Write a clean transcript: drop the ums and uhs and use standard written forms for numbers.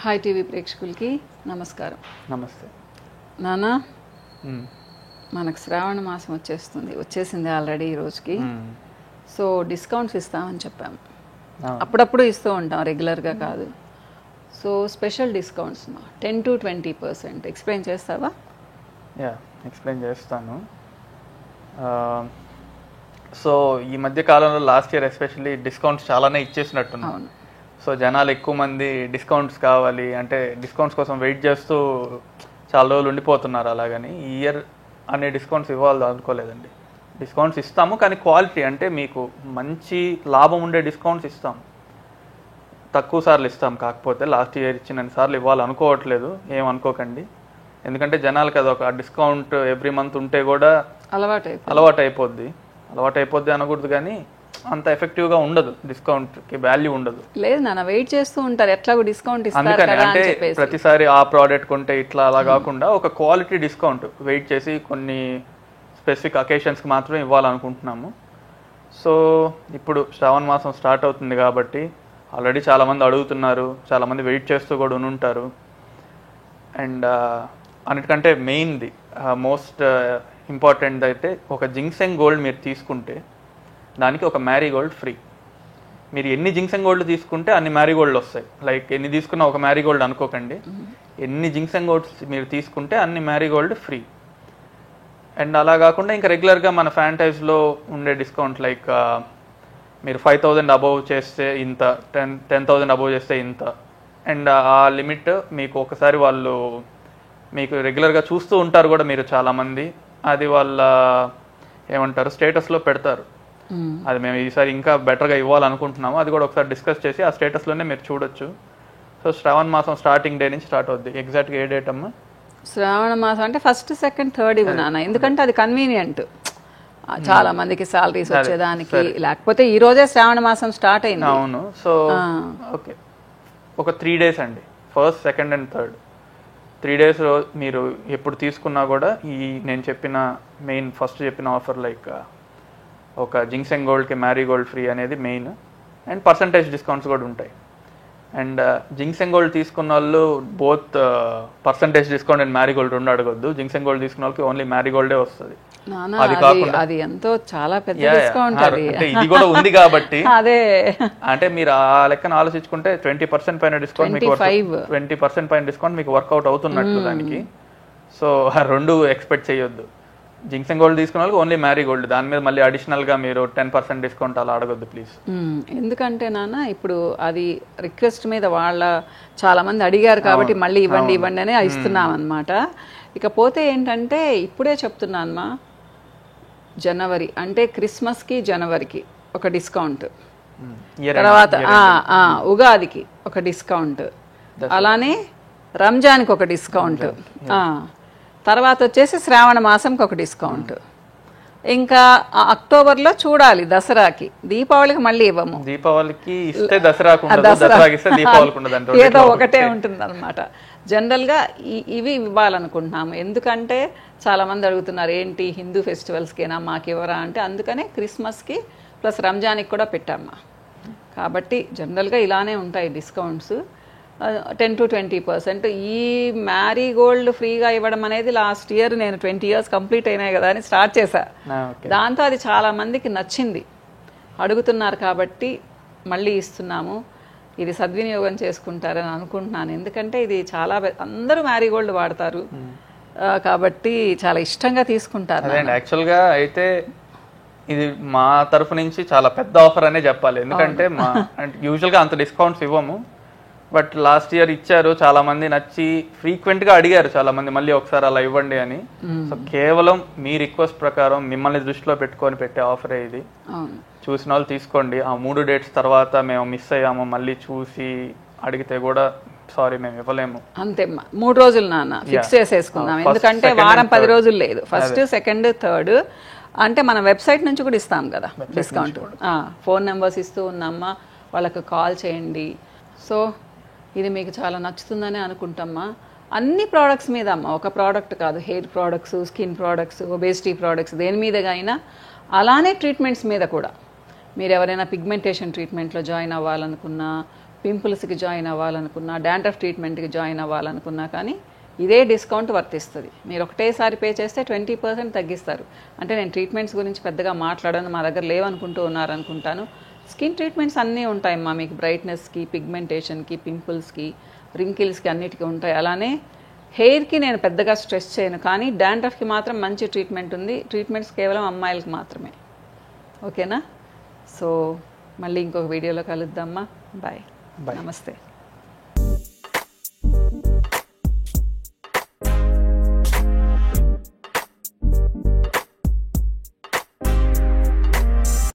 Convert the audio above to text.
Hi TV ప్రేక్షకులకి నమస్కారం. నమస్తే నానా. మనకు శ్రావణ మాసం వచ్చేసింది ఆల్రెడీ ఈ రోజుకి. సో డిస్కౌంట్స్ ఇస్తామని చెప్పాము. అప్పుడప్పుడు ఇస్తూ ఉంటాం, రెగ్యులర్గా కాదు. So special discounts 10 to 20%. Explain చేస్తావా? ఎక్స్ప్లెయిన్ చేస్తాను. సో ఈ మధ్య కాలంలో లాస్ట్ ఇయర్ ఎస్పెషల్లీ డిస్కౌంట్స్ చాలానే ఇచ్చేసినట్టున్నాం. అవును. సో జనాలు ఎక్కువ మంది డిస్కౌంట్స్ కావాలి అంటే డిస్కౌంట్స్ కోసం వెయిట్ చేస్తూ చాలా రోజులు ఉండిపోతున్నారు. అలాగని ఈ ఇయర్ అనే డిస్కౌంట్స్ ఇవ్వాలి అనుకోలేదండి. డిస్కౌంట్స్ ఇస్తాము, కానీ క్వాలిటీ అంటే మీకు మంచి లాభం ఉండే డిస్కౌంట్స్ ఇస్తాం. తక్కువ సార్లు ఇస్తాం, కాకపోతే లాస్ట్ ఇయర్ ఇచ్చినన్ని సార్లు ఇవ్వాలనుకోవట్లేదు. ఏమనుకోకండి, ఎందుకంటే జనాలకి అదొక డిస్కౌంట్ ఎవ్రీ మంత్ ఉంటే కూడా అలవాటు అయిపోద్ది అనకూడదు, కానీ అంత ఎఫెక్టివ్గా ఉండదు, డిస్కౌంట్కి వాల్యూ ఉండదు. లేదు నాన్న, వెయిట్ చేస్తూ ఉంటారు ఎట్లాగో డిస్కౌంట్ ఇస్తారు. అందుకని అంటే ప్రతిసారి ఆ ప్రోడక్ట్ కొంటే ఇట్లా అలా కాకుండా ఒక క్వాలిటీ డిస్కౌంట్ వెయిట్ చేసి కొన్ని స్పెసిఫిక్ అకేషన్స్కి మాత్రమే ఇవ్వాలనుకుంటున్నాము. సో ఇప్పుడు శ్రావణ మాసం స్టార్ట్ అవుతుంది కాబట్టి ఆల్రెడీ చాలామంది అడుగుతున్నారు, చాలామంది వెయిట్ చేస్తూ కూడా ఉంటారు. అండ్ అన్నిటికంటే మెయిన్ది మోస్ట్ ఇంపార్టెంట్ అయితే ఒక జింక్సెంగ్ గోల్డ్ మీరు తీసుకుంటే దానికి ఒక మ్యారీగోల్డ్ ఫ్రీ. మీరు ఎన్ని జింక్సెంగ్ గోల్డ్ తీసుకుంటే అన్ని మ్యారీగోల్డ్ వస్తాయి. లైక్ ఎన్ని తీసుకున్నా ఒక మ్యారీగోల్డ్ అనుకోకండి, ఎన్ని జింక్సెంగ్ గోల్డ్స్ మీరు తీసుకుంటే అన్ని మ్యారీగోల్డ్ ఫ్రీ. అండ్ అలా కాకుండా ఇంకా రెగ్యులర్గా మన ఫ్రాంచైజ్లో ఉండే డిస్కౌంట్ లైక్ మీరు 5,000 అబోవ్ చేస్తే ఇంత, 10,000 అబోవ్ చేస్తే ఇంత. అండ్ ఆ లిమిట్ మీకు ఒకసారి వాళ్ళు మీకు రెగ్యులర్గా చూస్తూ ఉంటారు కూడా మీరు చాలామంది, అది వాళ్ళ ఏమంటారు స్టేటస్లో పెడతారు. అది మేము ఈసారి ఇంకా బెటర్గా ఇవ్వాలనుకుంటున్నాము. అది కూడా ఒకసారి డిస్కస్ చేసి ఆ స్టేటస్లోనే మీరు చూడొచ్చు. సో శ్రావణ మాసం స్టార్టింగ్ డే నుంచి స్టార్ట్ అవుద్ది. ఎగ్జాక్ట్గా ఏ డేట్ అమ్మా? శ్రావణ మాసం అంటే 1st, 2nd, 3rd ఇవ్వనా, ఎందుకంటే అది కన్వీనియంట్ చాలా మందికి సాలరీస్ వచ్చేదానికి. లేకపోతే ఈ రోజే శ్రావణ మాసం స్టార్ట్ అయింది. అవును. సో ఓకే, ఒక 3 days అండి, 1st, 2nd and 3rd 3 days మీరు ఎప్పుడు తీసుకున్నా కూడా ఈ నేను చెప్పిన మెయిన్ ఫస్ట్ చెప్పిన ఆఫర్ లైక్ ఒక జింక్సెంగ్ గోల్డ్కి మ్యారీగోల్డ్ ఫ్రీ అనేది మెయిన్. అండ్ పర్సంటేజ్ డిస్కౌంట్స్ కూడా ఉంటాయి. అండ్ జింక్సెంగ్ గోల్డ్ తీసుకున్న వాళ్ళు both percentage discount and Marie Gold రెండు అడగొద్దు. జింక్సెంగ్ గోల్డ్ తీసుకున్న వాళ్ళకి ఓన్లీ మ్యారీగోల్డే వస్తుంది. అది కాకుండా అది ఎంతో చాలా పెద్ద డిస్కౌంట్. అంటే ఇది కూడా ఉంది కాబట్టి అదే అంటే మీరు ఆ లెక్కన ఆలోచించుకుంటే 20% పైన డిస్కౌంట్ మీకు 20% పైన డిస్కౌంట్ మీకు వర్కౌట్ అవుతున్నట్లు దానికి. సో రెండు ఎక్స్పెక్ట్ చేయొద్దు. జింక్సెంగ్ గోల్డ్ తీసుకున్న వాళ్ళకి ఓన్లీ మ్యారీగోల్డ్, దాని మీద మళ్ళీ అడిషనల్గా మీరు 10% డిస్కౌంట్ అలా అడగొద్దు ప్లీజ్. ఎందుకంటే నాన్న ఇప్పుడు అది రిక్వెస్ట్ మీద చాలా మంది అడిగారు కాబట్టి మళ్ళీ ఇవ్వండి అనే ఇస్తున్నాం అనమాట. ఇకపోతే ఏంటంటే ఇప్పుడే చెప్తున్నానమ్మా, జనవరి అంటే క్రిస్మస్కి జనవరికి ఒక డిస్కౌంట్, తర్వాత ఉగాదికి ఒక డిస్కౌంట్, అలానే రంజాన్కి ఒక డిస్కౌంట్, తర్వాత వచ్చేసి శ్రావణ మాసంకి ఒక డిస్కౌంట్. ఇంకా అక్టోబర్లో చూడాలి దసరాకి, దీపావళికి మళ్ళీ ఇవ్వము. దీపావళికి ఇస్తే దసరాకి ఏదో ఒకటే ఉంటుంది అనమాట. జనరల్గా ఇవి ఇవ్వాలనుకుంటున్నాము. ఎందుకంటే చాలామంది అడుగుతున్నారు ఏంటి హిందూ ఫెస్టివల్స్కేనా మాకు ఇవ్వరా అంటే, అందుకనే క్రిస్మస్కి ప్లస్ రంజాన్కి కూడా పెట్టామ్మా. కాబట్టి జనరల్గా ఇలానే ఉంటాయి డిస్కౌంట్స్, 10 to 20%. ఈ మ్యారీగోల్డ్ ఫ్రీగా ఇవ్వడం అనేది లాస్ట్ ఇయర్ నేను 20 years కంప్లీట్ అయినాయి కదా అని స్టార్ట్ చేశా. దాంతో అది చాలా మందికి నచ్చింది, అడుగుతున్నారు కాబట్టి మళ్ళీ ఇస్తున్నాము. ఇది సద్వినియోగం చేసుకుంటారని అనుకుంటున్నాను, ఎందుకంటే ఇది చాలా అందరూ మ్యారీగోల్డ్ వాడతారు కాబట్టి చాలా ఇష్టంగా తీసుకుంటారు. యాక్చువల్గా అయితే ఇది మా తరఫు నుంచి చాలా పెద్ద ఆఫర్ అనే చెప్పాలి. ఎందుకంటే యూజువల్గా అంత డిస్కౌంట్స్ ఇవ్వము, బట్ లాస్ట్ ఇయర్ ఇచ్చారు, చాలా మంది నచ్చి ఫ్రీక్వెంట్గా అడిగారు చాలా మంది మళ్ళీ ఒకసారి అలా ఇవ్వండి అని. సో కేవలం మీ రిక్వెస్ట్ ప్రకారం మిమ్మల్ని దృష్టిలో పెట్టుకొని పెట్టే ఆఫరే ఇది. చూసిన వాళ్ళు తీసుకోండి. ఆ 3 dates తర్వాత మేము మిస్ అయ్యాము మళ్ళీ చూసి అడిగితే కూడా సారీ మేము ఇవ్వలేము. అంతే, 3 రోజులు నాన్న ఫిక్స్ చేసేసుకుందాం, ఎందుకంటే వారం 10 రోజులు లేదు. 1st, 2nd, 3rd అంటే మన వెబ్సైట్ నుంచి కూడా ఇస్తాం కదా డిస్కౌంట్. ఫోన్ నెంబర్స్ ఇస్తూ ఉన్నామ్మా, వాళ్ళకు కాల్ చేయండి. సో ఇది మీకు చాలా నచ్చుతుందని అనుకుంటామ్మా. అన్ని ప్రోడక్ట్స్ మీద అమ్మ, ఒక ప్రోడక్ట్ కాదు, hair products, skin products, obesity products, దేని మీదగా అయినా, అలానే ట్రీట్మెంట్స్ మీద కూడా. మీరు ఎవరైనా పిగ్మెంటేషన్ ట్రీట్మెంట్లో జాయిన్ అవ్వాలనుకున్నా, పింపుల్స్కి జాయిన్ అవ్వాలనుకున్నా, డాండ్రఫ్ ట్రీట్మెంట్కి జాయిన్ అవ్వాలనుకున్నా కానీ ఇదే డిస్కౌంట్ వర్తిస్తుంది. మీరు ఒకటేసారి పే చేస్తే 20% తగ్గిస్తారు. అంటే నేను ట్రీట్మెంట్స్ గురించి పెద్దగా మాట్లాడను, మా దగ్గర లేవనుకుంటూ ఉన్నారనుకుంటాను. స్కిన్ ట్రీట్మెంట్స్ అన్నీ ఉంటాయమ్మా మీకు, బ్రైట్నెస్కి, పిగ్మెంటేషన్కి, పింపుల్స్కి, రింకిల్స్కి అన్నిటికీ ఉంటాయి. అలానే హెయిర్కి నేను పెద్దగా స్ట్రెస్ చేయను, కానీ డాండ్రఫ్కి మాత్రం మంచి ట్రీట్మెంట్ ఉంది. ట్రీట్మెంట్స్ కేవలం అమ్మాయిలకి మాత్రమే. ఓకేనా? సో మళ్ళీ ఇంకొక వీడియోలో కలుద్దామా. బాయ్. నమస్తే.